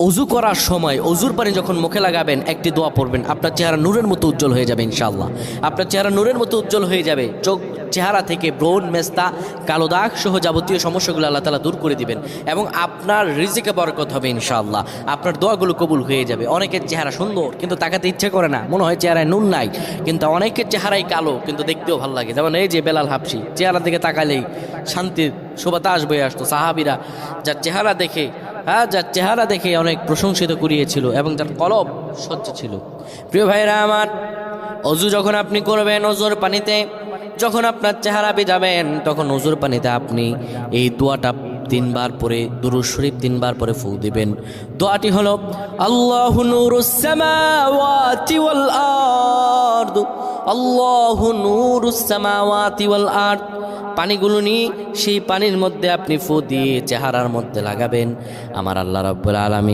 অজু করার সময় অজুর পানি যখন মুখে লাগাবেন একটি দোয়া পড়বেন, আপনার চেহারা নূরের মতো উজ্জ্বল হয়ে যাবে ইনশাআল্লাহ। আপনার চেহারা নূরের মতো উজ্জ্বল হয়ে যাবে। চেহারা থেকে ব্রণ, মেস্তা, কালো দাগ সহ যাবতীয় সমস্যাগুলো আল্লাহ তাআলা দূর করে দিবেন এবং আপনার রিজিকে বরকত হবে ইনশাআল্লাহ। আপনার দোয়াগুলো কবুল হয়ে যাবে। অনেকের চেহারা সুন্দর কিন্তু তাকাতে ইচ্ছে করে না, মনে হয় চেহারায় নুন নাই, কিন্তু অনেকের চেহারাই কালো কিন্তু দেখতেও ভালো লাগে। যেমন এই যে বেলাল হাবশি, চেহারা দিকে তাকালেই শান্তির সুবাতাস বয়ে আসতো। সাহাবীরা যার চেহারা দেখে অনেক প্রশংসিত করিয়েছিল এবং যার কলব স্বচ্ছ ছিল। প্রিয় ভাইরা আমার, অজু যখন আপনি করবেন, অজুর পানিতে যখন আপনার চেহারা ভিজাবেন, তখন অজুর পানিতে আপনি এই দোয়াটা 3 বার পরে, দুরূদ শরীফ 3 বার পরে ফু দিবেন। দোয়াটি হলো আল্লাহু নূরুস সামাওয়াতি ওয়াল আরদ, আল্লাহু নূরুস সামাওয়াতি ওয়াল আরদ। পানিগুলো নিয়ে সেই পানির মধ্যে আপনি ফু দিয়ে চেহারার মধ্যে লাগাবেন। আমার আল্লাহ রাব্বুল আলামিন